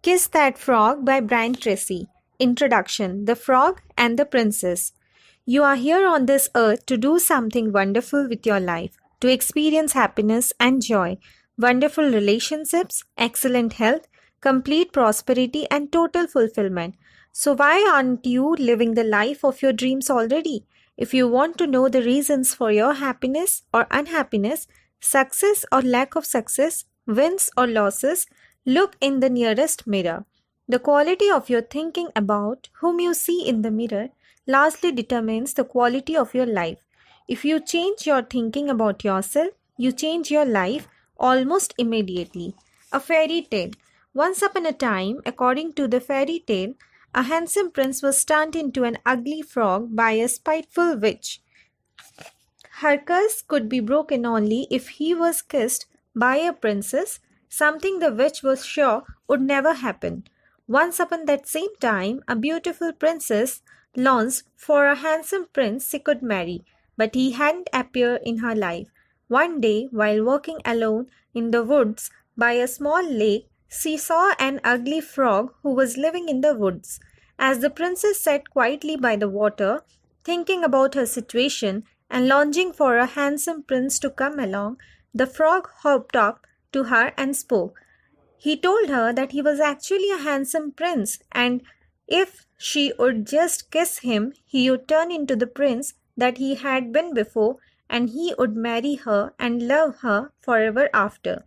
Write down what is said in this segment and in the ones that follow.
Kiss That Frog by Tracy. Introduction: The Frog and the Princess. You are here on this earth to do something wonderful with your life, to experience happiness and joy, wonderful relationships, excellent health, complete prosperity, and total fulfillment. So, why aren't you living the life of your dreams already? If you want to know the reasons for your happiness or unhappiness, success or lack of success, wins or losses, look in the nearest mirror. The quality of your thinking about whom you see in the mirror largely determines the quality of your life. If you change your thinking about yourself, you change your life almost immediately. A fairy tale. Once upon a time, according to the fairy tale, a handsome prince was turned into an ugly frog by a spiteful witch. Her curse could be broken only if he was kissed by a princess, something the witch was sure would never happen. Once upon that same time, a beautiful princess longed for a handsome prince she could marry, but he hadn't appeared in her life. One day, while walking alone in the woods by a small lake, she saw an ugly frog who was living in the woods. As the princess sat quietly by the water, thinking about her situation and longing for a handsome prince to come along, the frog hopped up to her and spoke. He told her that he was actually a handsome prince, and if she would just kiss him, he would turn into the prince that he had been before, and he would marry her and love her forever after.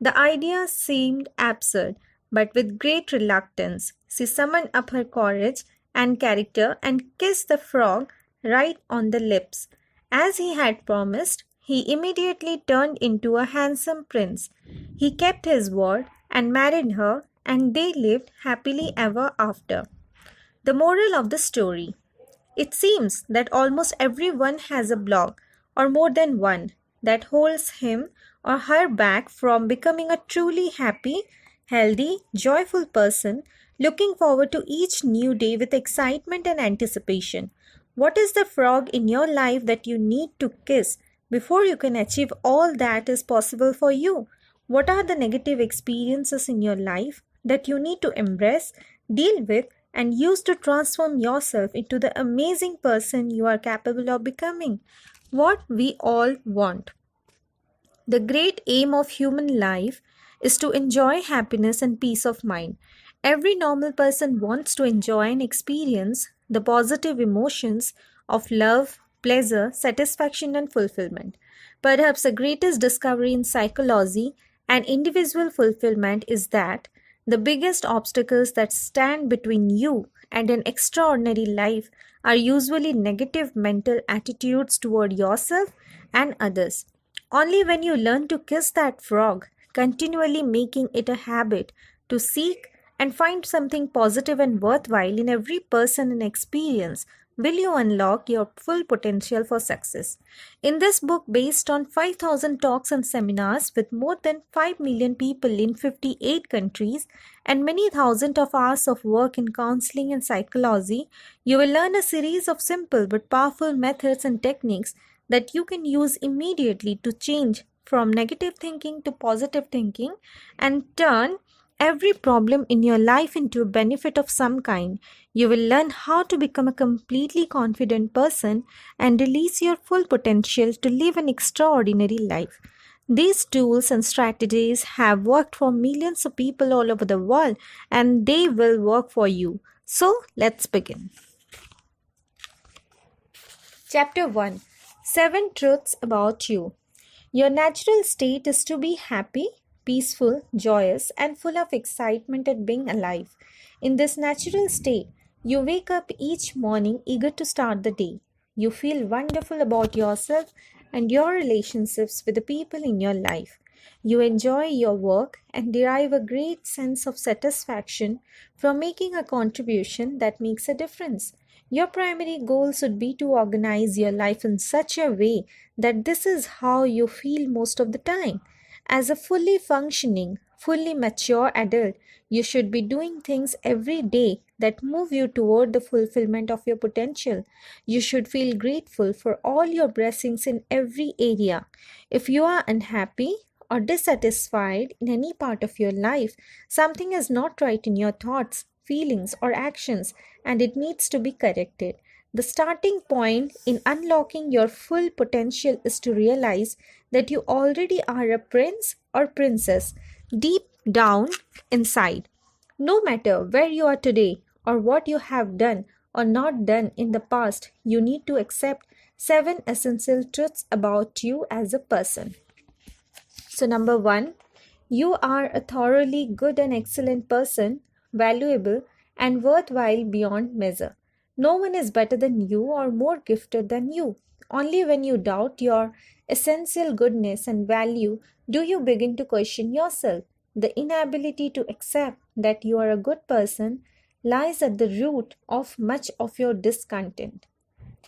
The idea seemed absurd, but with great reluctance, she summoned up her courage and character and kissed the frog right on the lips. As he had promised, he immediately turned into a handsome prince. He kept his word and married her, and they lived happily ever after. The moral of the story: it seems that almost everyone has a block, or more than one, that holds him or her back from becoming a truly happy, healthy, joyful person, looking forward to each new day with excitement and anticipation. What is the frog in your life that you need to kiss before you can achieve all that is possible for you? What are the negative experiences in your life that you need to embrace, deal with, and use to transform yourself into the amazing person you are capable of becoming? What we all want. The great aim of human life is to enjoy happiness and peace of mind. Every normal person wants to enjoy and experience the positive emotions of love, pleasure, satisfaction, and fulfillment. Perhaps the greatest discovery in psychology and individual fulfillment is that the biggest obstacles that stand between you and an extraordinary life are usually negative mental attitudes toward yourself and others. Only when you learn to kiss that frog, continually making it a habit to seek and find something positive and worthwhile in every person and experience, will you unlock your full potential for success. In this book, based on 5,000 talks and seminars with more than 5 million people in 58 countries and many thousands of hours of work in counseling and psychology, you will learn a series of simple but powerful methods and techniques that you can use immediately to change from negative thinking to positive thinking and turn every problem in your life into a benefit of some kind. You will learn how to become a completely confident person and release your full potential to live an extraordinary life. These tools and strategies have worked for millions of people all over the world, and they will work for you. So, let's begin. Chapter 1: 7 Truths About You. Your natural state is to be happy, peaceful, joyous, and full of excitement at being alive. In this natural state, you wake up each morning eager to start the day. You feel wonderful about yourself and your relationships with the people in your life. You enjoy your work and derive a great sense of satisfaction from making a contribution that makes a difference. Your primary goal should be to organize your life in such a way that this is how you feel most of the time. As a fully functioning, fully mature adult, you should be doing things every day that move you toward the fulfillment of your potential. You should feel grateful for all your blessings in every area. If you are unhappy or dissatisfied in any part of your life, something is not right in your thoughts, feelings, or actions, and it needs to be corrected. The starting point in unlocking your full potential is to realize that you already are a prince or princess deep down inside. No matter where you are today or what you have done or not done in the past, you need to accept 7 essential truths about you as a person. So, number 1, you are a thoroughly good and excellent person, valuable and worthwhile beyond measure. No one is better than you or more gifted than you. Only when you doubt your essential goodness and value do you begin to question yourself. The inability to accept that you are a good person lies at the root of much of your discontent.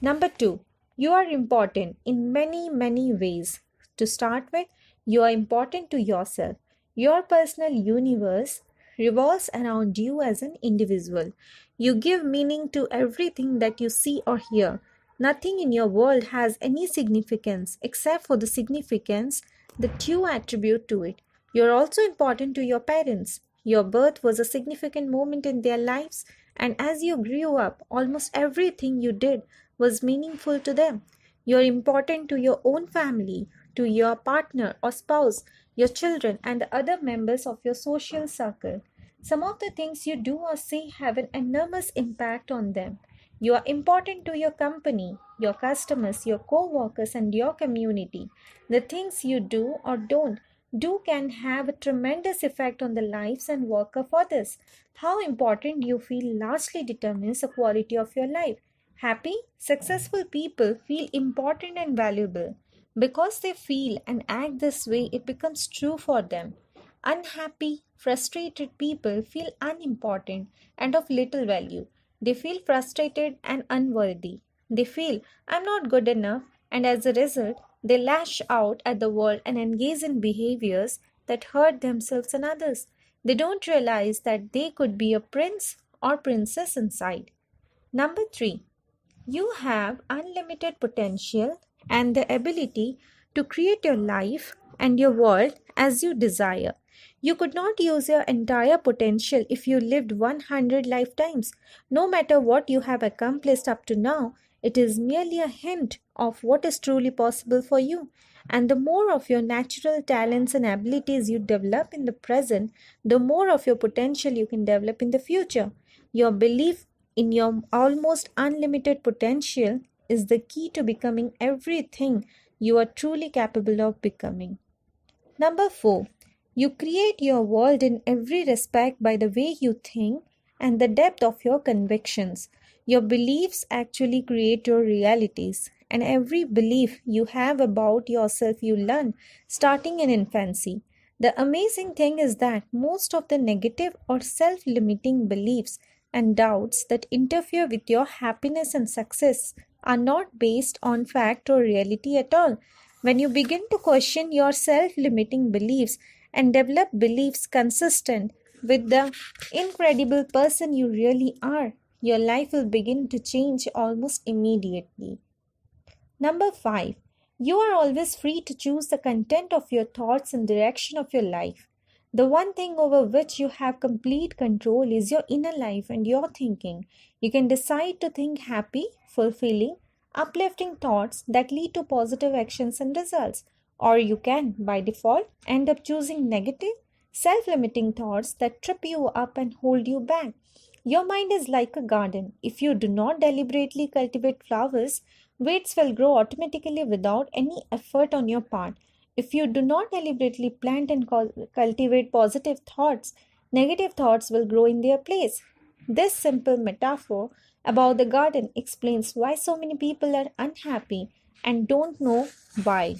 Number 2, you are important in many, many ways. To start with, you are important to yourself. Your personal universe revolves around you as an individual. You give meaning to everything that you see or hear. Nothing in your world has any significance except for the significance that you attribute to it. You are also important to your parents. Your birth was a significant moment in their lives, and as you grew up, almost everything you did was meaningful to them. You are important to your own family, to your partner or spouse, your children, and the other members of your social circle. Some of the things you do or say have an enormous impact on them. You are important to your company, your customers, your co workers, and your community. The things you do or don't do can have a tremendous effect on the lives and work of others. How important you feel largely determines the quality of your life. Happy, successful people feel important and valuable. Because they feel and act this way, it becomes true for them. Unhappy, frustrated people feel unimportant and of little value. They feel frustrated and unworthy. They feel, I'm not good enough, and as a result, they lash out at the world and engage in behaviors that hurt themselves and others. They don't realize that they could be a prince or princess inside. Number 3, you have unlimited potential and the ability to create your life and your world as you desire. You could not use your entire potential if you lived 100 lifetimes. No matter what you have accomplished up to now, it is merely a hint of what is truly possible for you. And the more of your natural talents and abilities you develop in the present, the more of your potential you can develop in the future. Your belief in your almost unlimited potential is the key to becoming everything you are truly capable of becoming. Number 4, you create your world in every respect by the way you think and the depth of your convictions. Your beliefs actually create your realities, and every belief you have about yourself you learn starting in infancy. The amazing thing is that most of the negative or self limiting beliefs and doubts that interfere with your happiness and success are not based on fact or reality at all. When you begin to question your self limiting beliefs and develop beliefs consistent with the incredible person you really are, your life will begin to change almost immediately. Number 5, you are always free to choose the content of your thoughts and direction of your life. The one thing over which you have complete control is your inner life and your thinking. You can decide to think happy, fulfilling, uplifting thoughts that lead to positive actions and results. Or you can, by default, end up choosing negative, self limiting thoughts that trip you up and hold you back. Your mind is like a garden. If you do not deliberately cultivate flowers, weeds will grow automatically without any effort on your part. If you do not deliberately plant and cultivate positive thoughts, negative thoughts will grow in their place. This simple metaphor about the garden explains why so many people are unhappy and don't know why.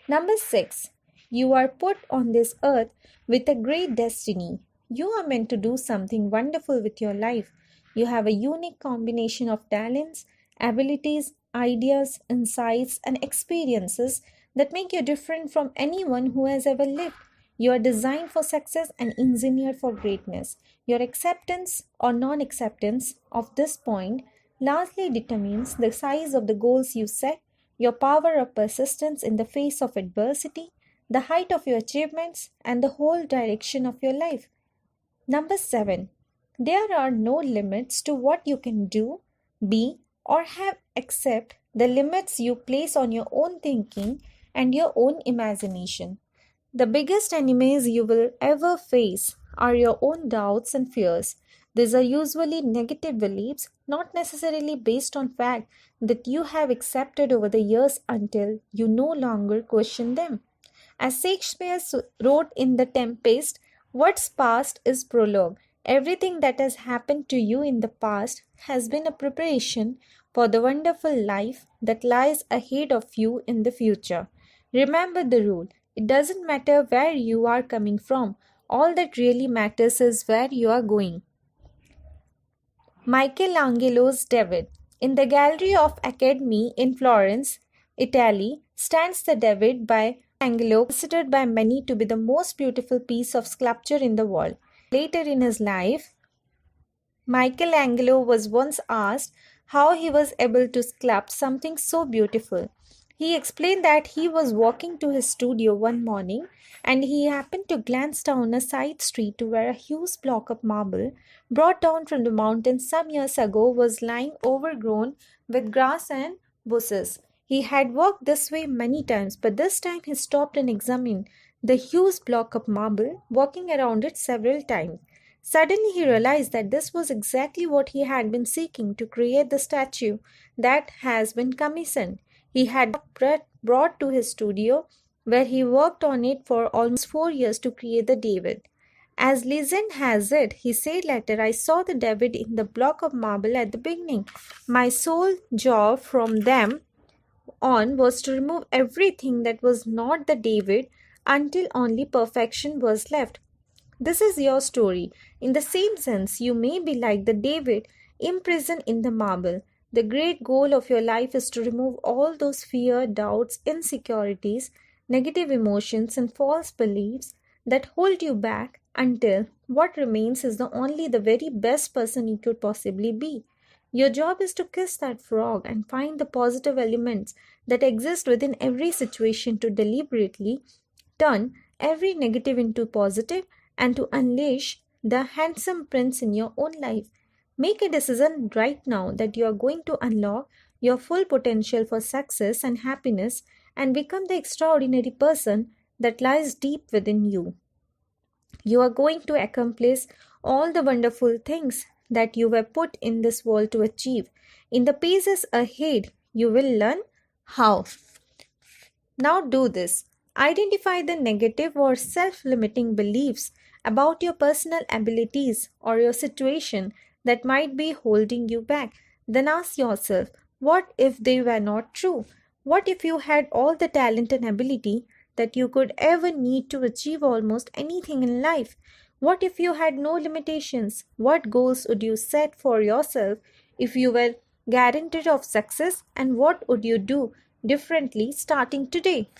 Number 6, you are put on this earth with a great destiny. You are meant to do something wonderful with your life. You have a unique combination of talents, abilities, ideas, insights, and experiences that make you different from anyone who has ever lived. You are designed for success and engineered for greatness. Your acceptance or non acceptance of this point largely determines the size of the goals you set, your power of persistence in the face of adversity, the height of your achievements, and the whole direction of your life. Number 7. There are no limits to what you can do, be, or have except the limits you place on your own thinking and your own imagination. The biggest enemies you will ever face are your own doubts and fears. These are usually negative beliefs, not necessarily based on fact that you have accepted over the years until you no longer question them. As Shakespeare wrote in The Tempest, what's past is prologue. Everything that has happened to you in the past has been a preparation for the wonderful life that lies ahead of you in the future. Remember the rule. It doesn't matter where you are coming from. All that really matters is where you are going. Michelangelo's David. In the Gallery of Academy in Florence, Italy, stands the David by Michelangelo, considered by many to be the most beautiful piece of sculpture in the world. Later in his life, Michelangelo was once asked how he was able to sculpt something so beautiful. He explained that he was walking to his studio one morning and he happened to glance down a side street to where a huge block of marble brought down from the mountain some years ago was lying overgrown with grass and bushes. He had walked this way many times, but this time he stopped and examined the huge block of marble, walking around it several times. Suddenly he realized that this was exactly what he had been seeking to create the statue that has been commissioned. He had brought to his studio where he worked on it for almost 4 years to create the David. As legend has it, he said later, I saw the David in the block of marble at the beginning. My sole job from them on was to remove everything that was not the David until only perfection was left. This is your story. In the same sense, you may be like the David imprisoned in the marble. The great goal of your life is to remove all those fear, doubts, insecurities, negative emotions, and false beliefs that hold you back until what remains is only the very best person you could possibly be. Your job is to kiss that frog and find the positive elements that exist within every situation to deliberately turn every negative into positive and to unleash the handsome prince in your own life. Make a decision right now that you are going to unlock your full potential for success and happiness and become the extraordinary person that lies deep within you. You are going to accomplish all the wonderful things that you were put in this world to achieve. In the pages ahead, you will learn how. Now do this. Identify the negative or self-limiting beliefs about your personal abilities or your situation that might be holding you back. Then ask yourself, what if they were not true? What if you had all the talent and ability that you could ever need to achieve almost anything in life? What if you had no limitations? What goals would you set for yourself if you were guaranteed of success, and what would you do differently starting today?